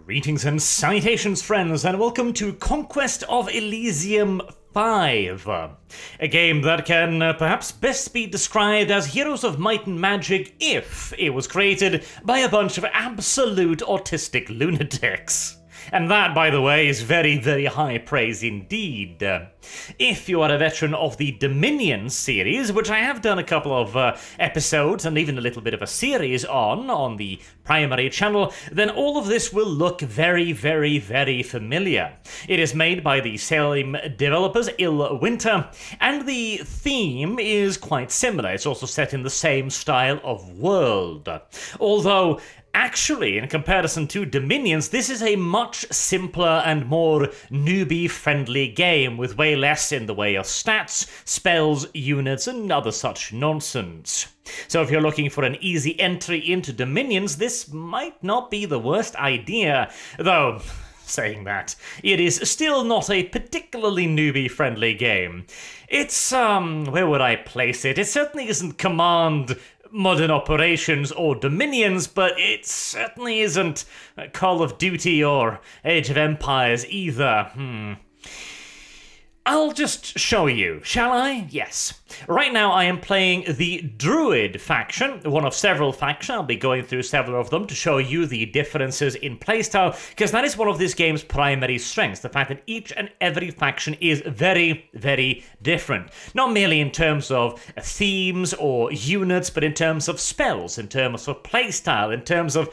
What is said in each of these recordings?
Greetings and salutations, friends, and welcome to Conquest of Elysium 5, a game that can perhaps best be described as Heroes of Might and Magic if it was created by a bunch of absolute autistic lunatics. And that, by the way, is very, very high praise indeed. If you are a veteran of the Dominion series, which I have done a couple of episodes and even a little bit of a series on the primary channel, then all of this will look very, very, very familiar. It is made by the same developers, Illwinter, and the theme is quite similar. It's also set in the same style of world. Although, actually, in comparison to Dominions, this is a much simpler and more newbie-friendly game with way less in the way of stats, spells, units, and other such nonsense. So if you're looking for an easy entry into Dominions, this might not be the worst idea, though, saying that, it is still not a particularly newbie-friendly game. It's, where would I place it? It certainly isn't Command, Modern Operations, or Dominions, but it certainly isn't Call of Duty or Age of Empires either. I'll just show you, shall I? Yes. Right now I am playing the Druid faction, one of several factions. I'll be going through several of them to show you the differences in playstyle, because that is one of this game's primary strengths, the fact that each and every faction is very, very different. Not merely in terms of themes or units, but in terms of spells, in terms of playstyle, in terms of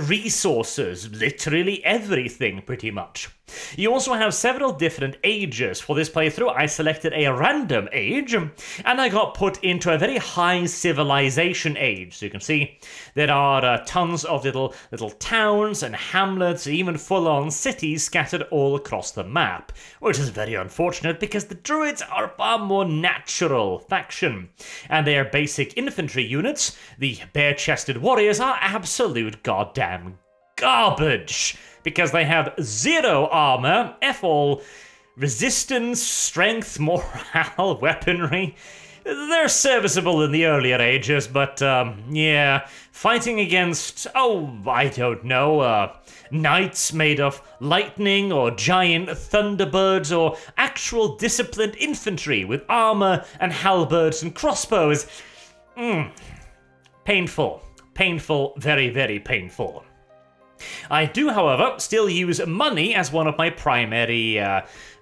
resources, literally everything pretty much. You also have several different ages. For this playthrough I selected a random age and I got put into a very high civilization age. So you can see there are tons of little towns and hamlets, even full-on cities scattered all across the map, which is very unfortunate because the druids are a far more natural faction, and their basic infantry units, the bare-chested warriors, are absolute goddamn garbage, because they have 0 armor, F-all, resistance, strength, morale, weaponry. They're serviceable in the earlier ages, but, yeah, fighting against, I don't know, knights made of lightning, or giant thunderbirds, or actual disciplined infantry with armor and halberds and crossbows. Painful. Painful, very, very painful. I do, however, still use money as one of my primary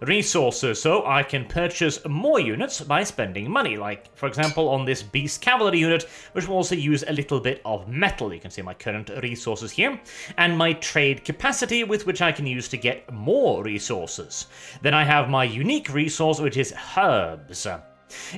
resources, so I can purchase more units by spending money, like, for example, on this Beast Cavalry unit, which will also use a little bit of metal. You can see my current resources here, and my trade capacity, with which I can use to get more resources. Then I have my unique resource, which is herbs.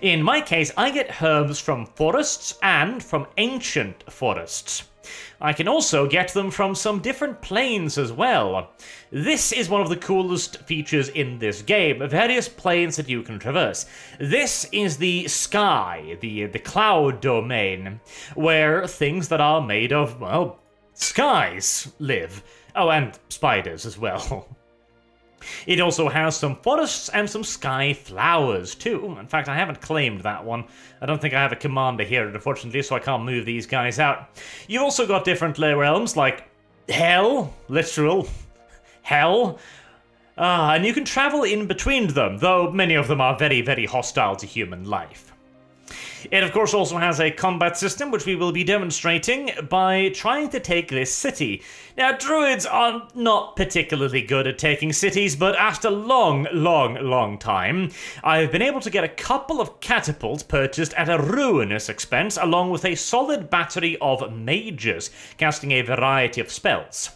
In my case, I get herbs from forests and from ancient forests. I can also get them from some different planes as well. This is one of the coolest features in this game, various planes that you can traverse. This is the sky, the cloud domain, where things that are made of, well, skies live. Oh, and spiders as well. It also has some forests and some sky flowers too. In fact, I haven't claimed that one. I don't think I have a commander here, unfortunately, so I can't move these guys out. You've also got different realms like hell, literal hell. And you can travel in between them, though many of them are very, very hostile to human life. It, of course, also has a combat system, which we will be demonstrating by trying to take this city. Now, druids are not particularly good at taking cities, but after long time, I've been able to get a couple of catapults purchased at a ruinous expense, along with a solid battery of mages, casting a variety of spells.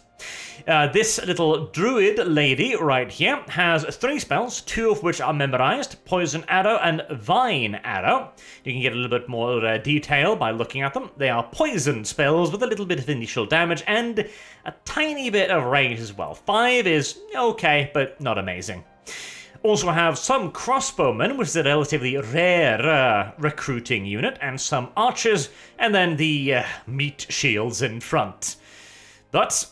This little druid lady right here has 3 spells, 2 of which are memorized, Poison Arrow and Vine Arrow. You can get a little bit more detail by looking at them. They are poison spells with a little bit of initial damage and a tiny bit of range as well. 5 is okay, but not amazing. Also have some crossbowmen, which is a relatively rare recruiting unit, and some archers, and then the meat shields in front. But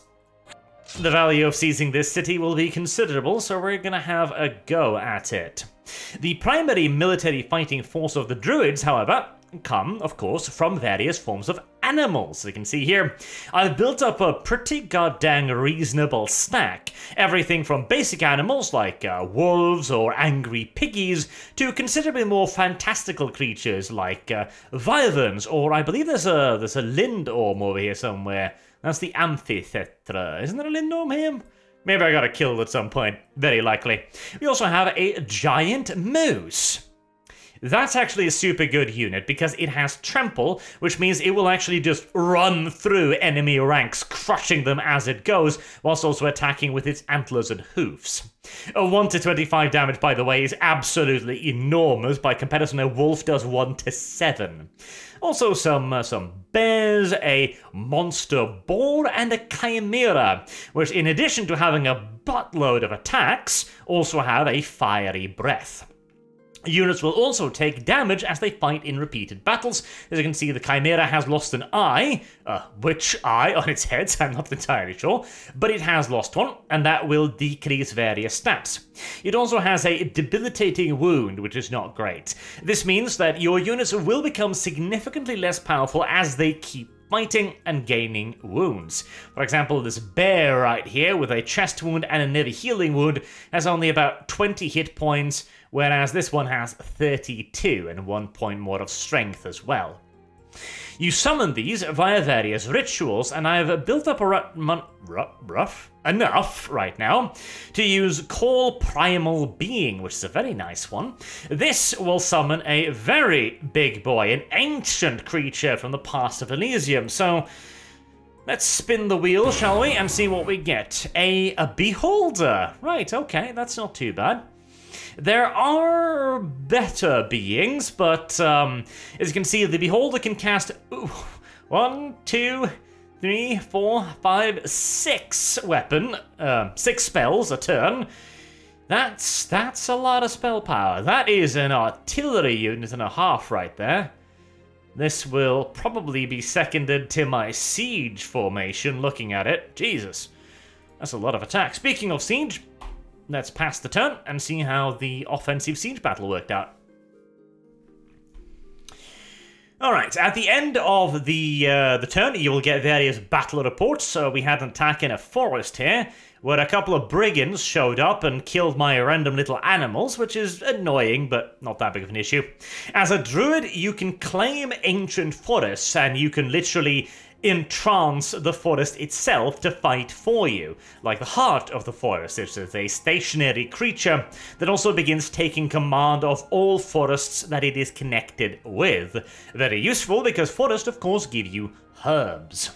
the value of seizing this city will be considerable, so we're gonna have a go at it. The primary military fighting force of the druids, however, come, of course, from various forms of animals. As you can see here, I've built up a pretty goddamn reasonable stack. Everything from basic animals like wolves or angry piggies to considerably more fantastical creatures like wyverns, or I believe there's a lindorm over here somewhere. That's the amphithetra. Isn't there a lindorm here? Maybe I got it killed at some point. Very likely. We also have a giant moose. That's actually a super good unit because it has trample, which means it will actually just run through enemy ranks, crushing them as it goes, whilst also attacking with its antlers and hoofs. A 1 to 25 damage, by the way, is absolutely enormous. By comparison, a wolf does 1 to 7. Also some bears, a monster boar, and a chimera, which in addition to having a buttload of attacks, also have a fiery breath. Units will also take damage as they fight in repeated battles. As you can see, the Chimera has lost an eye. Which eye on its head? I'm not entirely sure. But it has lost one, and that will decrease various stats. It also has a debilitating wound, which is not great. This means that your units will become significantly less powerful as they keep fighting and gaining wounds. For example, this bear right here with a chest wound and a never healing wound has only about 20 hit points, whereas this one has 32 and 1 point more of strength as well. You summon these via various rituals, and I've built up enough right now to use Call Primal Being, which is a very nice one. This will summon a very big boy, an ancient creature from the past of Elysium. So let's spin the wheel, shall we, and see what we get. A beholder. Right, okay, that's not too bad. There are better beings, but as you can see, the Beholder can cast 1, 2, 3, 4, 5, 6 6 spells a turn. That's a lot of spell power. That is an artillery unit and a half right there. This will probably be seconded to my siege formation, looking at it. Jesus, that's a lot of attack. Speaking of siege, let's pass the turn and see how the offensive siege battle worked out. Alright, at the end of the turn, you will get various battle reports. So we had an attack in a forest here, where a couple of brigands showed up and killed my random little animals, which is annoying, but not that big of an issue. As a druid, you can claim ancient forests, and you can literally entrance the forest itself to fight for you. Like the heart of the forest, which is a stationary creature that also begins taking command of all forests that it is connected with. Very useful because forests, of course, give you herbs.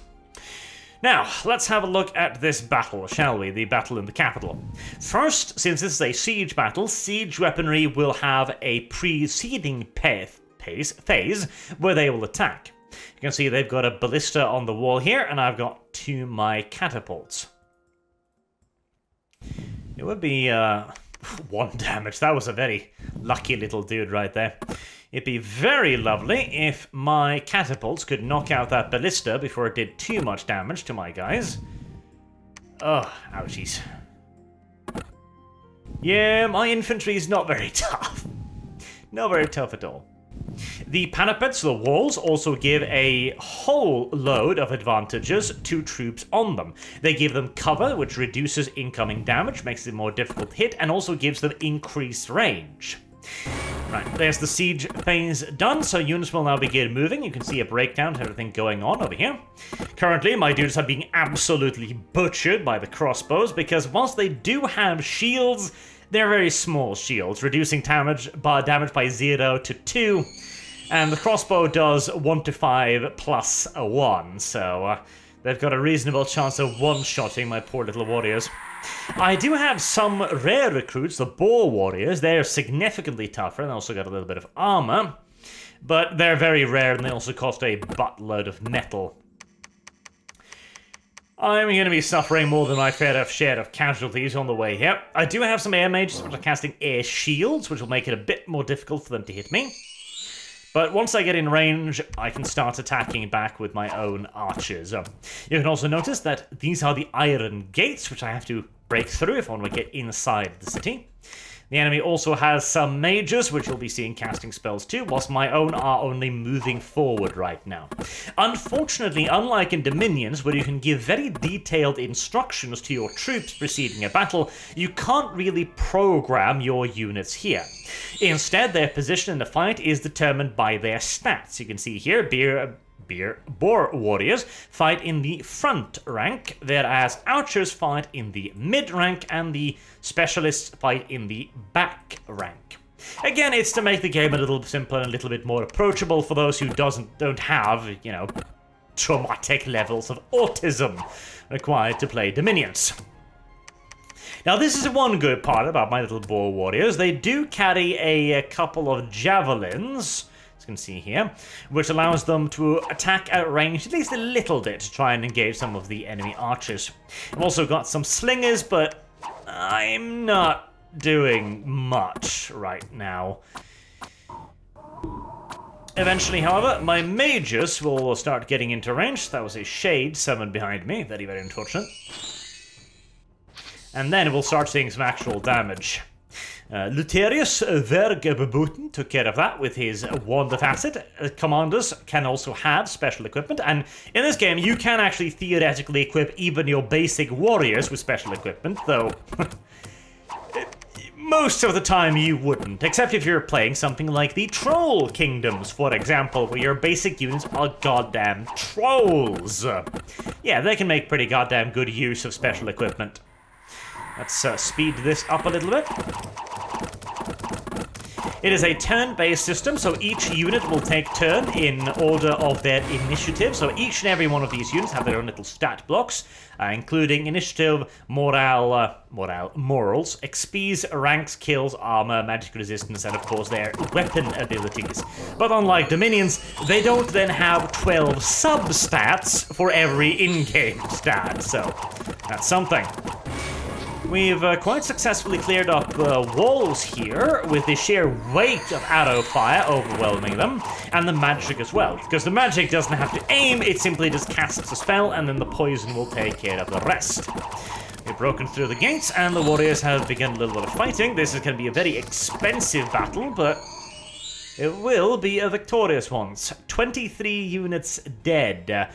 Now, let's have a look at this battle, shall we? The battle in the capital. First, since this is a siege battle, siege weaponry will have a preceding phase where they will attack. You can see they've got a ballista on the wall here, and I've got 2 my catapults. It would be 1 damage. That was a very lucky little dude right there. It'd be very lovely if my catapults could knock out that ballista before it did too much damage to my guys. Oh, ouchies. Yeah, my infantry is not very tough. Not very tough at all. The parapets, the walls, also give a whole load of advantages to troops on them. They give them cover, which reduces incoming damage, makes it more difficult to hit, and also gives them increased range. Right, there's the siege phase done, so units will now begin moving. You can see a breakdown of everything going on over here. Currently, my dudes are being absolutely butchered by the crossbows, because whilst they do have shields, they're very small shields, reducing damage by 0 to 2. And the crossbow does 1 to 5 plus a 1, so they've got a reasonable chance of one-shotting my poor little warriors. I do have some rare recruits, the boar warriors. They're significantly tougher, and they also got a little bit of armor. But they're very rare, and they also cost a buttload of metal. I'm going to be suffering more than my fair share of casualties on the way here. I do have some air mages which are casting air shields, which will make it a bit more difficult for them to hit me. But once I get in range, I can start attacking back with my own archers. You can also notice that these are the iron gates, which I have to break through if I want to get inside the city. The enemy also has some mages, which you'll be seeing casting spells too, whilst my own are only moving forward right now. Unfortunately, unlike in Dominions, where you can give very detailed instructions to your troops preceding a battle, you can't really program your units here. Instead, their position in the fight is determined by their stats. You can see here, Boar warriors fight in the front rank, whereas archers fight in the mid rank and the specialists fight in the back rank. Again, it's to make the game a little simpler and a little bit more approachable for those who don't have, you know, traumatic levels of autism required to play Dominions. Now, this is one good part about my little boar warriors. They do carry a couple of javelins, as you can see here, which allows them to attack at range at least a little bit to try and engage some of the enemy archers. I've also got some slingers, but I'm not doing much right now. Eventually, however, my mages will start getting into range. That was a shade summoned behind me. Very, very unfortunate. And then we'll start seeing some actual damage. Luterius Vergebeboten took care of that with his Wand of Acid. Commanders can also have special equipment, and in this game you can actually theoretically equip even your basic warriors with special equipment, though most of the time you wouldn't, except if you're playing something like the Troll Kingdoms, for example, where your basic units are goddamn trolls. Yeah, they can make pretty goddamn good use of special equipment. Let's speed this up a little bit. It is a turn-based system, so each unit will take turn in order of their initiative. So each and every one of these units have their own little stat blocks, including initiative, morals, XPs, ranks, kills, armor, magic resistance, and of course their weapon abilities. But unlike Dominions, they don't then have 12 sub-stats for every in-game stat, so that's something. We've quite successfully cleared up walls here with the sheer weight of arrow fire overwhelming them, and the magic as well, because the magic doesn't have to aim, it simply just casts a spell and then the poison will take care of the rest. We've broken through the gates and the warriors have begun a little bit of fighting. This is going to be a very expensive battle, but it will be a victorious one. 23 units dead.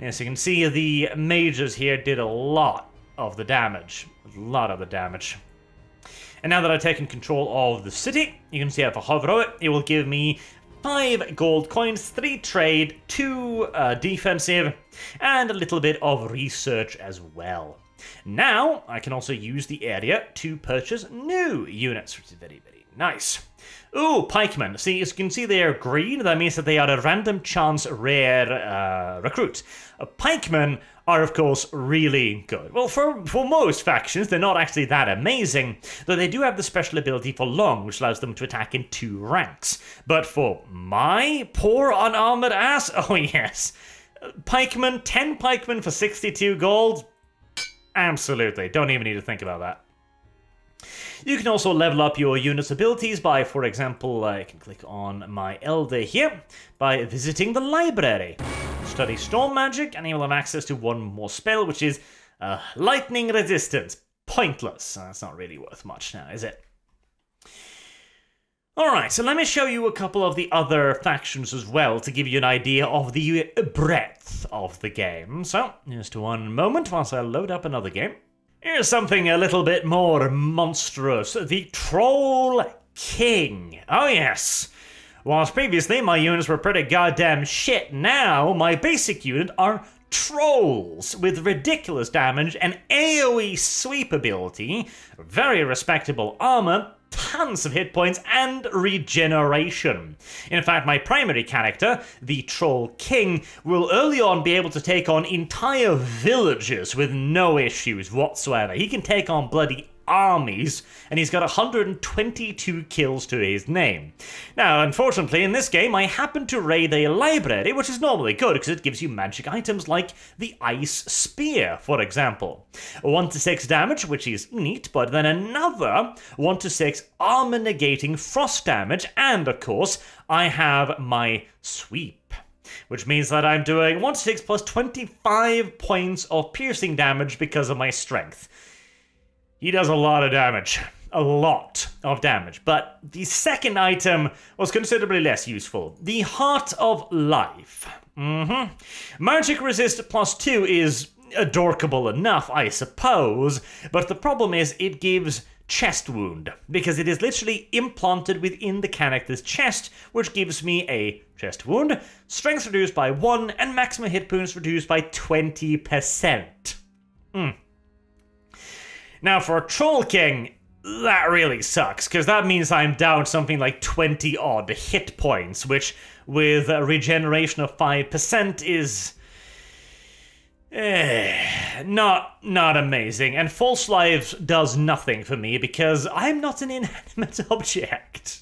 Yes, you can see the mages here did a lot of the damage. A lot of the damage. And now that I've taken control of the city, you can see if I hover it, it will give me 5 gold coins, 3 trade, 2 defensive, and a little bit of research as well. Now, I can also use the area to purchase new units, which is very, very nice. Ooh, pikemen. See, as you can see, they are green. That means that they are a random chance rare recruit. Pikemen are, of course, really good. Well, for most factions, they're not actually that amazing, though they do have the special ability for long, which allows them to attack in 2 ranks. But for my poor unarmored ass, oh yes. Pikemen, 10 pikemen for 62 gold? Absolutely, don't even need to think about that. You can also level up your unit's abilities by, for example, I can click on my Elder here, by visiting the library. Study Storm Magic, and you will have access to 1 more spell, which is Lightning Resistance. Pointless. That's not really worth much now, is it? Alright, so let me show you a couple of the other factions as well to give you an idea of the breadth of the game. So, just one moment whilst I load up another game. Here's something a little bit more monstrous. The Troll King. Oh yes. Whilst previously my units were pretty goddamn shit, now my basic unit are trolls with ridiculous damage and AoE sweep ability, very respectable armor, tons of hit points, and regeneration. In fact, my primary character, the Troll King, will early on be able to take on entire villages with no issues whatsoever. He can take on bloody armies, and he's got 122 kills to his name. Now, unfortunately, in this game, I happen to raid a library, which is normally good because it gives you magic items like the Ice Spear, for example. 1 to 6 damage, which is neat, but then another 1 to 6 armor negating frost damage, and of course, I have my sweep, which means that I'm doing 1 to 6 plus 25 points of piercing damage because of my strength. He does a lot of damage. a lot of damage. But the second item was considerably less useful. The Heart of Life. Magic resist +2 is adorkable enough, I suppose, but the problem is it gives chest wound, because it is literally implanted within the character's chest, which gives me a chest wound, strength reduced by 1, and maximum hit points reduced by 20%. Now for Troll King, that really sucks, because that means I'm down something like 20 odd hit points, which with a regeneration of 5% is not amazing. And False Lives does nothing for me because I'm not an inanimate object.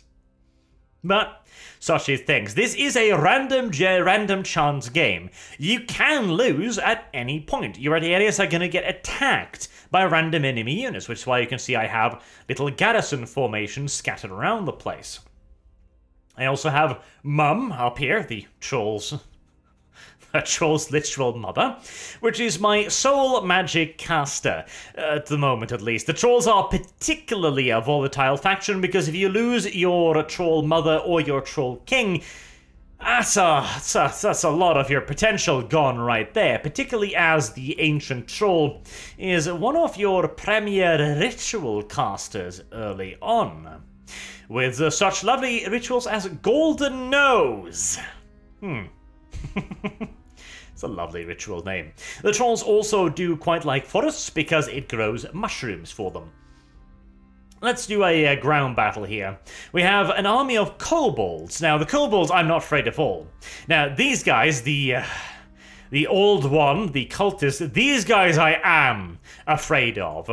But such is things. This is a random chance game. You can lose at any point. Your areas are going to get attacked by random enemy units, which is why you can see I have little garrison formations scattered around the place. I also have Mum up here, the troll's literal mother, which is my sole magic caster, at the moment at least. The trolls are particularly a volatile faction because if you lose your troll mother or your troll king, that's a lot of your potential gone right there, particularly as the ancient troll is one of your premier ritual casters early on, with such lovely rituals as Golden Nose. It's a lovely ritual name. The trolls also do quite like forests because it grows mushrooms for them. Let's do a ground battle here. We have an army of kobolds. Now, the kobolds I'm not afraid of all. Now, these guys, the old one, the cultists, these guys I am afraid of.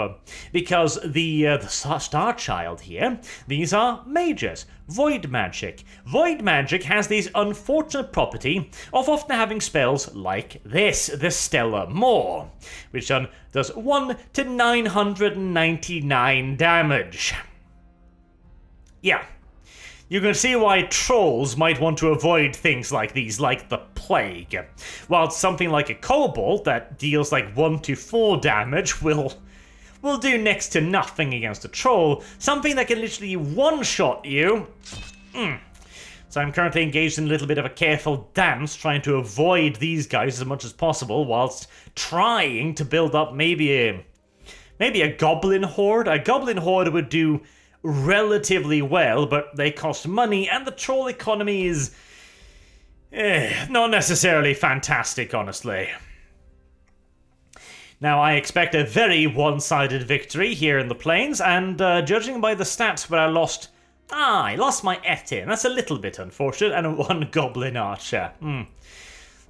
Because the Star Child here, these are mages. Void magic. Void magic has this unfortunate property of often having spells like this, the Stellar Maw, which does 1 to 999 damage. Yeah. You can see why trolls might want to avoid things like these, like the plague. While something like a kobold that deals like 1 to 4 damage will do next to nothing against a troll, something that can literally one-shot you. So I'm currently engaged in a little bit of a careful dance, trying to avoid these guys as much as possible, whilst trying to build up maybe a goblin horde. A goblin horde would do relatively well, but they cost money, and the troll economy is not necessarily fantastic, honestly. Now, I expect a very one-sided victory here in the plains, and judging by the stats where I lost my Etin. That's a little bit unfortunate, and 1 goblin archer.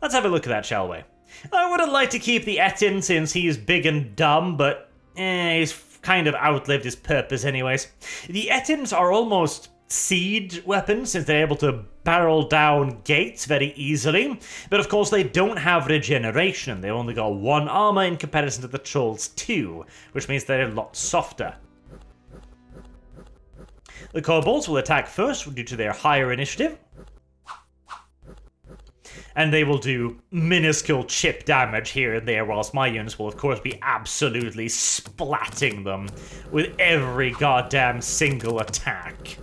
Let's have a look at that, shall we? I would have liked to keep the Etin since he's big and dumb, but he's kind of outlived his purpose anyways. The Etins are almost siege weapons since they're able to barrel down gates very easily, but of course they don't have regeneration. They've only got 1 armor in comparison to the trolls 2, which means they're a lot softer. The kobolds will attack first due to their higher initiative, and they will do minuscule chip damage here and there, whilst my units will of course be absolutely splatting them with every goddamn single attack.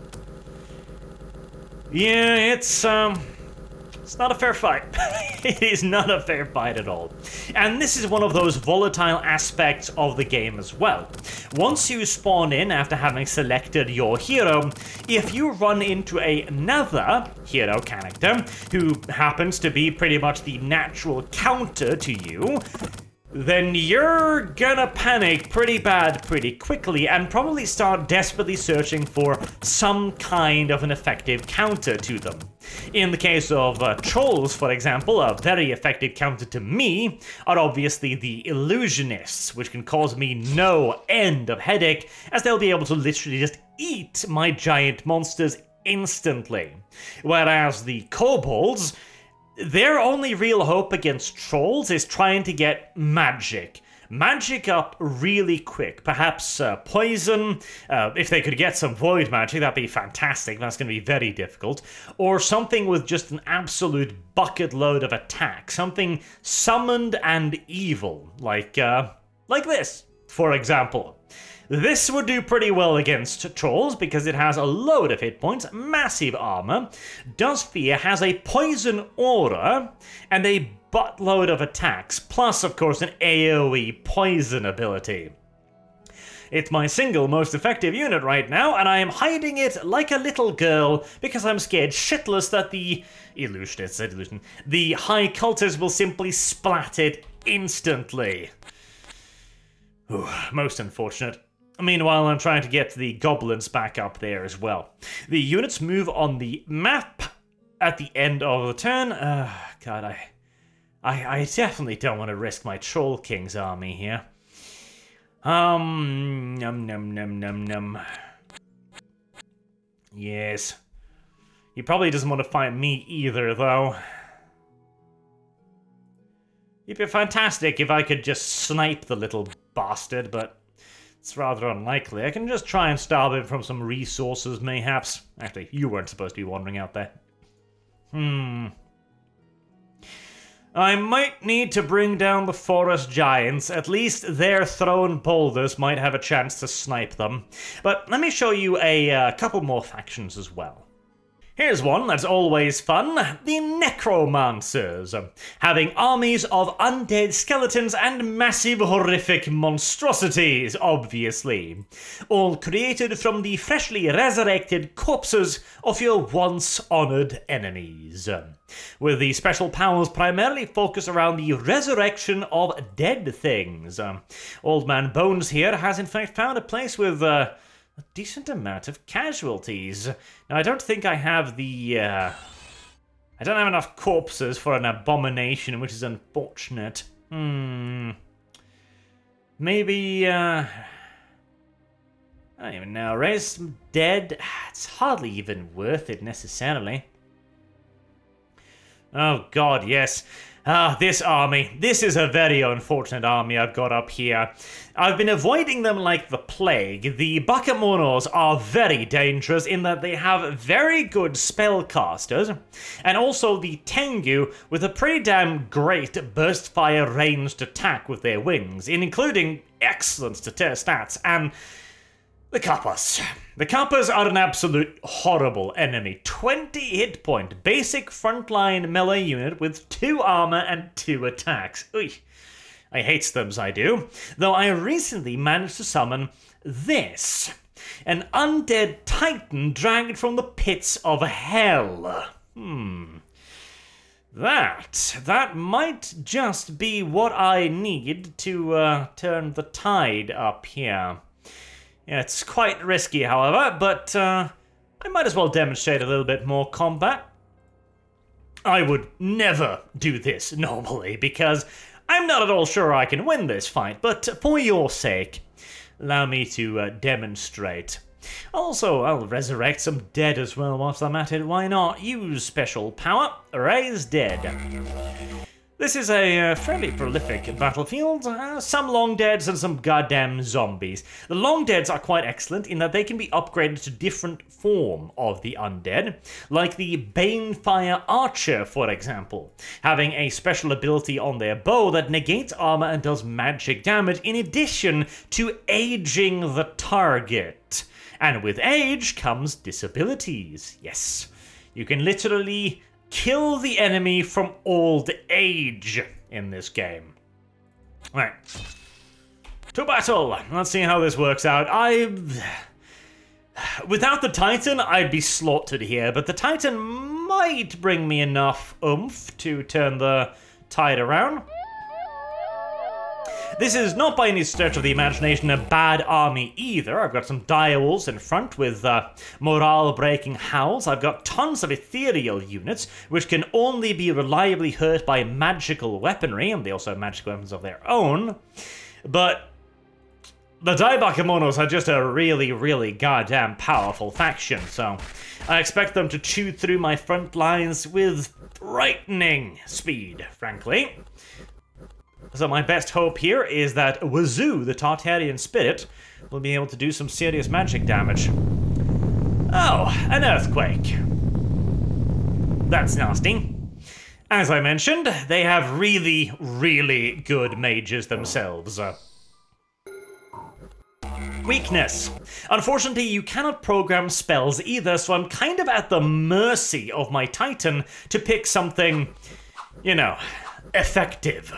Yeah, it's not a fair fight. It is not a fair fight at all. And this is one of those volatile aspects of the game as well. Once you spawn in after having selected your hero, if you run into another hero character who happens to be pretty much the natural counter to you, then you're gonna panic pretty bad pretty quickly and probably start desperately searching for some kind of an effective counter to them. In the case of trolls, for example, a very effective counter to me are obviously the illusionists, which can cause me no end of headache, as they'll be able to literally just eat my giant monsters instantly. Whereas the kobolds, their only real hope against trolls is trying to get magic. Magic up really quick. Perhaps poison. If they could get some void magic, that'd be fantastic. That's going to be very difficult. Or something with just an absolute bucket load of attack. Something summoned and evil. Like this, for example. This would do pretty well against trolls because it has a load of hit points, massive armor, does fear, has a poison aura, and a buttload of attacks, plus of course an AoE poison ability. It's my single most effective unit right now, and I am hiding it like a little girl because I'm scared shitless that the the high cultists will simply splat it instantly. Ooh, most unfortunate. Meanwhile, I'm trying to get the goblins back up there as well. The units move on the map at the end of the turn. God, I definitely don't want to risk my Troll King's army here. Num num num num num. Yes. He probably doesn't want to fight me either, though. It'd be fantastic if I could just snipe the little bastard, but it's rather unlikely. I can just try and starve him from some resources, mayhaps. Actually, you weren't supposed to be wandering out there. I might need to bring down the forest giants. At least their thrown boulders might have a chance to snipe them. But let me show you a couple more factions as well. Here's one that's always fun, the Necromancers, having armies of undead skeletons and massive horrific monstrosities, obviously, all created from the freshly resurrected corpses of your once honoured enemies, with the special powers primarily focused around the resurrection of dead things. Old Man Bones here has in fact found a place with a decent amount of casualties. Now, I don't think I have the, I don't have enough corpses for an abomination, which is unfortunate. Maybe, I don't even know. Raise some dead? It's hardly even worth it, necessarily. Oh, God, yes. This army. This is a very unfortunate army I've got up here. I've been avoiding them like the plague. The Bakemonos are very dangerous in that they have very good spellcasters, and also the Tengu with a pretty damn great burst fire ranged attack with their wings, including excellent stats, and the Kappas. The Kappas are an absolute horrible enemy. 20 hit point, basic frontline melee unit with 2 armor and 2 attacks. Oy. I hate them, I do. Though I recently managed to summon this. An undead titan dragged from the pits of hell. That might just be what I need to turn the tide up here. Yeah, it's quite risky, however, but I might as well demonstrate a little bit more combat. I would never do this normally, because I'm not at all sure I can win this fight, but for your sake, allow me to demonstrate. Also, I'll resurrect some dead as well whilst I'm at it. Why not? Use special power, raise dead. This is a fairly prolific battlefield, some long deads and some goddamn zombies. The long deads are quite excellent in that they can be upgraded to different form of the undead, like the Banefire Archer, for example, having a special ability on their bow that negates armor and does magic damage in addition to aging the target. And with age comes disabilities, yes. You can literally kill the enemy from old age in this game. Right. To battle! Let's see how this works out. Without the Titan, I'd be slaughtered here, but the Titan might bring me enough oomph to turn the tide around. This is not by any stretch of the imagination a bad army either. I've got some direwolves in front with morale-breaking howls. I've got tons of ethereal units, which can only be reliably hurt by magical weaponry, and they also have magical weapons of their own. But the Daibakemonos are just a really, really goddamn powerful faction, so I expect them to chew through my front lines with frightening speed, frankly. So my best hope here is that Wazoo, the Tartarian spirit, will be able to do some serious magic damage. Oh, an earthquake. That's nasty. As I mentioned, they have really, really good mages themselves. Weakness. Unfortunately, you cannot program spells either, so I'm kind of at the mercy of my Titan to pick something, you know, effective.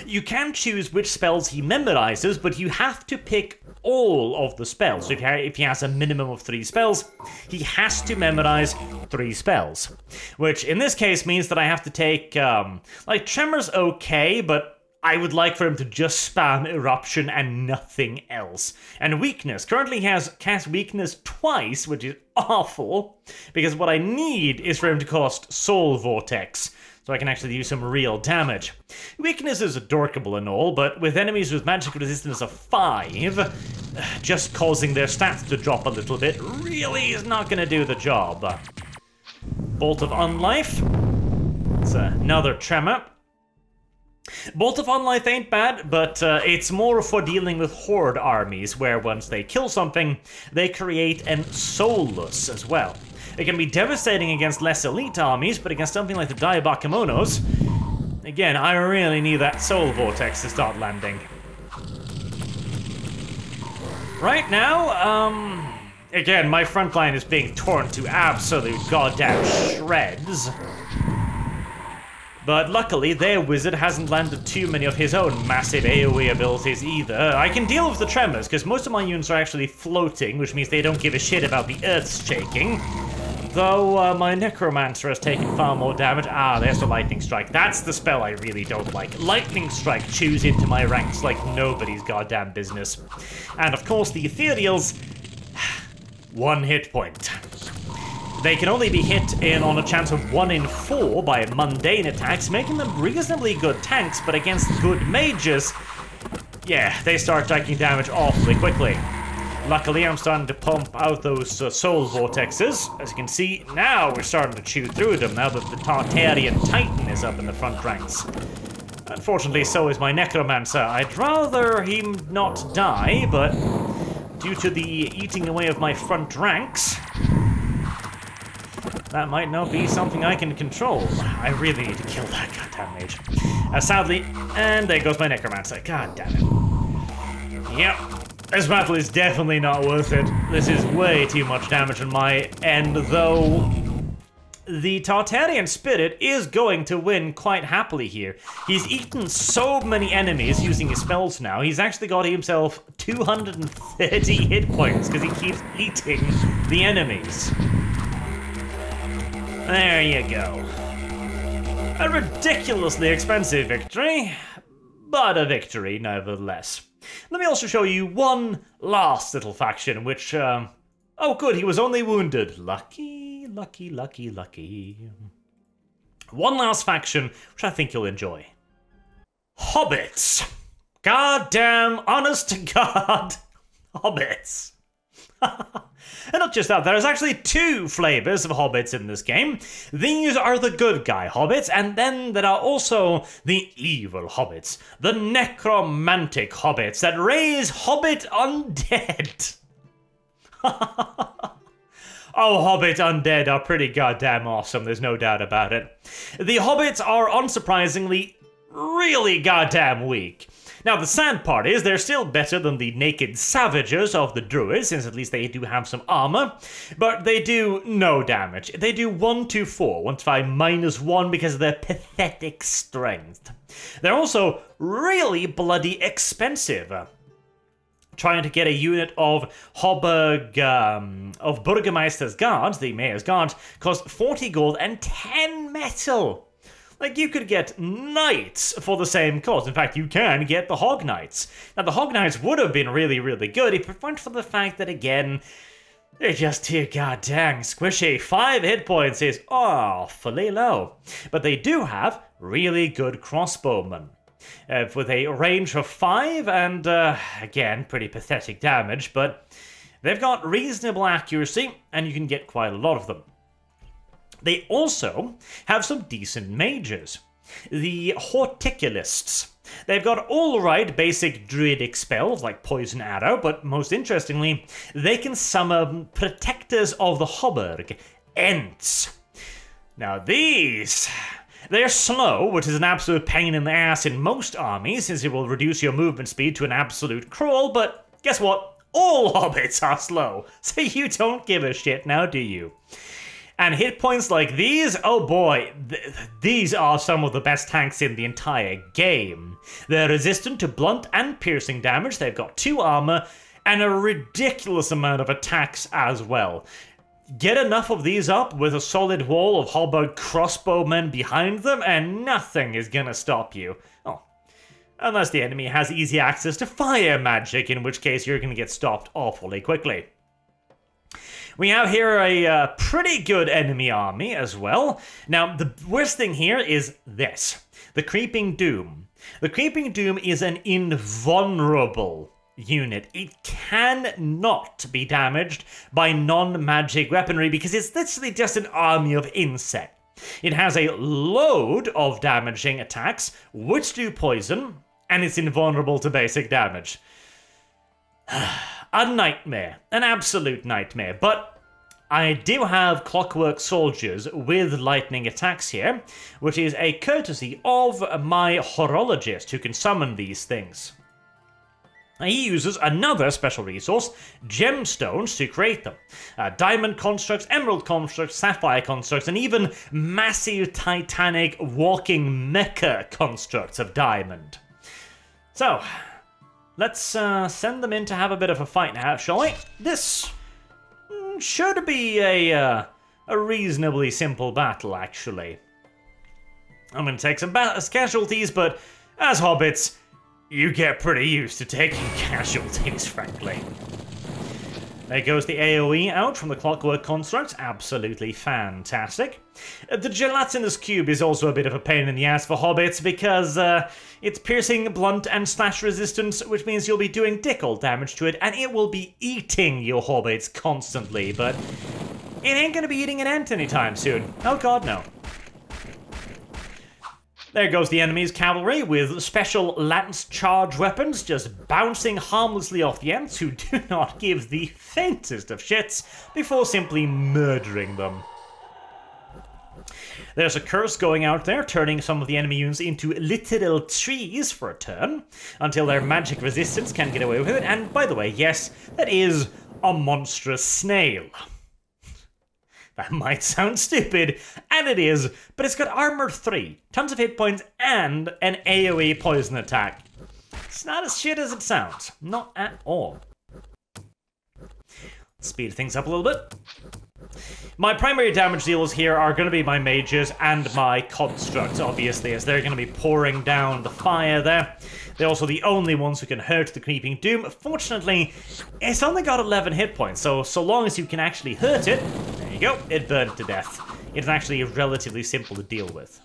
You can choose which spells he memorizes, but you have to pick all of the spells. So if he has a minimum of 3 spells, he has to memorize 3 spells. Which in this case means that I have to take, like, Tremor's okay, but I would like for him to just spam Eruption and nothing else. And Weakness. Currently he has cast Weakness twice, which is awful, because what I need is for him to cast Soul Vortex, so I can actually do some real damage. Weakness is adorkable and all, but with enemies with magic resistance of 5, just causing their stats to drop a little bit really is not going to do the job. Bolt of Unlife. It's another Tremor. Bolt of Unlife ain't bad, but it's more for dealing with horde armies, where once they kill something, they create an Soulless as well. It can be devastating against less elite armies, but against something like the Daibakemonos, again, I really need that Soul Vortex to start landing. Right now, again, my front line is being torn to absolute goddamn shreds. But luckily, their wizard hasn't landed too many of his own massive AoE abilities either. I can deal with the tremors, because most of my units are actually floating, which means they don't give a shit about the earth shaking. Though my Necromancer has taken far more damage. Ah, there's the Lightning Strike. That's the spell I really don't like. Lightning Strike chews into my ranks like nobody's goddamn business. And of course, the Ethereals, 1 hit point. They can only be hit on a chance of 1 in 4 by mundane attacks, making them reasonably good tanks, but against good mages, yeah, they start taking damage awfully quickly. Luckily, I'm starting to pump out those soul vortexes. As you can see, now we're starting to chew through them, now that the Tartarian Titan is up in the front ranks. Unfortunately, so is my Necromancer. I'd rather him not die, but due to the eating away of my front ranks, that might not be something I can control. I really need to kill that goddamn mage. Sadly, and there goes my Necromancer. God damn it. Yep, this battle is definitely not worth it. This is way too much damage on my end, though the Tartarian Spirit is going to win quite happily here. He's eaten so many enemies using his spells now, he's actually got himself 230 hit points because he keeps eating the enemies. There you go. A ridiculously expensive victory, but a victory nevertheless. Let me also show you one last little faction, which, oh good, he was only wounded. Lucky, lucky, lucky, lucky. One last faction, which I think you'll enjoy. Hobbits. Goddamn, honest to God, Hobbits. And not just that, there's actually 2 flavors of hobbits in this game. These are the good guy hobbits, and then there are also the evil hobbits. The necromantic hobbits that raise hobbit undead. Oh, hobbit undead are pretty goddamn awesome, there's no doubt about it. The hobbits are unsurprisingly really goddamn weak. Now, the sad part is they're still better than the naked savages of the druids, since at least they do have some armor, but they do no damage. They do 1 to 4, 1 to 5, -1 because of their pathetic strength. They're also really bloody expensive. Trying to get a unit of of Burgermeister's guards, the mayor's guards, costs 40 gold and 10 metal. Like, you could get knights for the same cost. In fact, you can get the Hog Knights. Now, the Hog Knights would have been really, really good if it weren't for the fact that, again, they're just too goddamn squishy. 5 hit points is awfully low. But they do have really good crossbowmen. With a range of 5 and, again, pretty pathetic damage, but they've got reasonable accuracy, and you can get quite a lot of them. They also have some decent mages. The Horticulists. They've got alright basic druidic spells like Poison Arrow, but most interestingly, they can summon Protectors of the Hoburg, Ents. Now these, they're slow, which is an absolute pain in the ass in most armies, since it will reduce your movement speed to an absolute crawl, but guess what? All hobbits are slow, so you don't give a shit now, do you? And hit points like these, oh boy, these are some of the best tanks in the entire game. They're resistant to blunt and piercing damage, they've got 2 armor, and a ridiculous amount of attacks as well. Get enough of these up with a solid wall of halberd crossbowmen behind them, and nothing is gonna stop you. Oh, unless the enemy has easy access to fire magic, in which case you're gonna get stopped awfully quickly. We have here a pretty good enemy army as well. Now, the worst thing here is this. The Creeping Doom. The Creeping Doom is an invulnerable unit. It cannot be damaged by non-magic weaponry because it's literally just an army of insect. It has a load of damaging attacks, which do poison, and it's invulnerable to basic damage. A nightmare. An absolute nightmare. But I do have Clockwork Soldiers with lightning attacks here, which is a courtesy of my Horologist who can summon these things. He uses another special resource, gemstones, to create them. Diamond constructs, emerald constructs, sapphire constructs, and even massive titanic walking mecha constructs of diamond. So, let's send them in to have a bit of a fight now, shall we? This should be a reasonably simple battle, actually. I'm going to take some casualties, but as hobbits, you get pretty used to taking casualties, frankly. There goes the AoE out from the Clockwork Constructs. Absolutely fantastic. The gelatinous cube is also a bit of a pain in the ass for hobbits because it's piercing, blunt, and slash resistance, which means you'll be doing dick all damage to it, and it will be eating your hobbits constantly, but it ain't gonna be eating an ant anytime soon. Oh god, no. There goes the enemy's cavalry with special lance charge weapons just bouncing harmlessly off the ants who do not give the faintest of shits before simply murdering them. There's a curse going out there, turning some of the enemy units into literal trees for a turn, until their magic resistance can get away with it. And by the way, yes, that is a monstrous snail. That might sound stupid, and it is, but it's got armor 3, tons of hit points, and an AoE poison attack. It's not as shit as it sounds. Not at all. Speed things up a little bit. My primary damage dealers here are going to be my mages and my constructs, obviously, as they're going to be pouring down the fire there. They're also the only ones who can hurt the Creeping Doom. Fortunately, it's only got 11 hit points, so long as you can actually hurt it, there you go, it burned to death. It's actually relatively simple to deal with.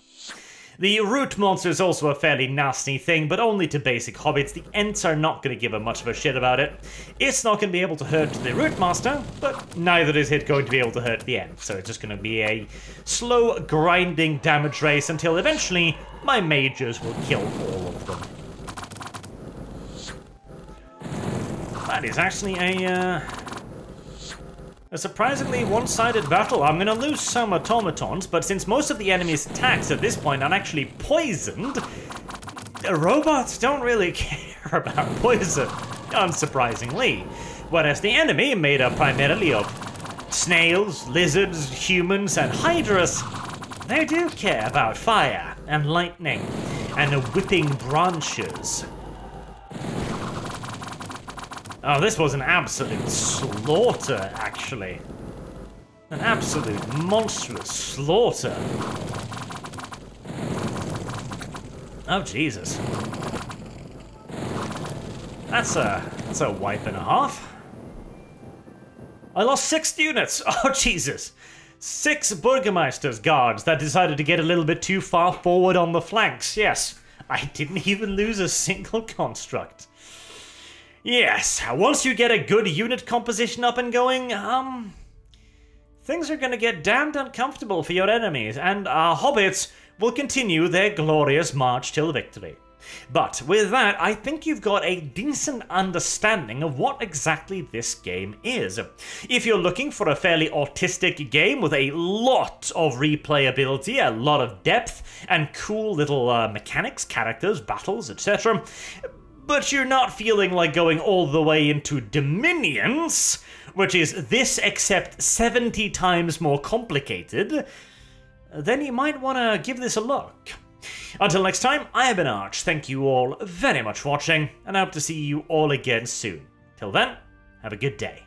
The root monster is also a fairly nasty thing, but only to basic hobbits. The Ents are not going to give a much of a shit about it. It's not going to be able to hurt the root master, but neither is it going to be able to hurt the Ent. So it's just going to be a slow, grinding damage race until eventually my mages will kill all of them. That is actually a surprisingly one-sided battle. I'm going to lose some automatons, but since most of the enemy's attacks at this point are actually poisoned, the robots don't really care about poison, unsurprisingly. Whereas the enemy, made up primarily of snails, lizards, humans, and hydras, they do care about fire and lightning and the whipping branches. Oh, this was an absolute slaughter, actually. An absolute monstrous slaughter. Oh, Jesus. That's a wipe and a half. I lost 6 units. Oh, Jesus. 6 Burgermeister's guards that decided to get a little bit too far forward on the flanks. Yes, I didn't even lose a single construct. Yes, once you get a good unit composition up and going, things are gonna get damned uncomfortable for your enemies, and our hobbits will continue their glorious march till victory. But with that, I think you've got a decent understanding of what exactly this game is. If you're looking for a fairly autistic game with a lot of replayability, a lot of depth, and cool little mechanics, characters, battles, etc., but you're not feeling like going all the way into Dominions, which is this except 70 times more complicated, then you might want to give this a look. Until next time, I have been Arch. Thank you all very much for watching, and I hope to see you all again soon. Till then, have a good day.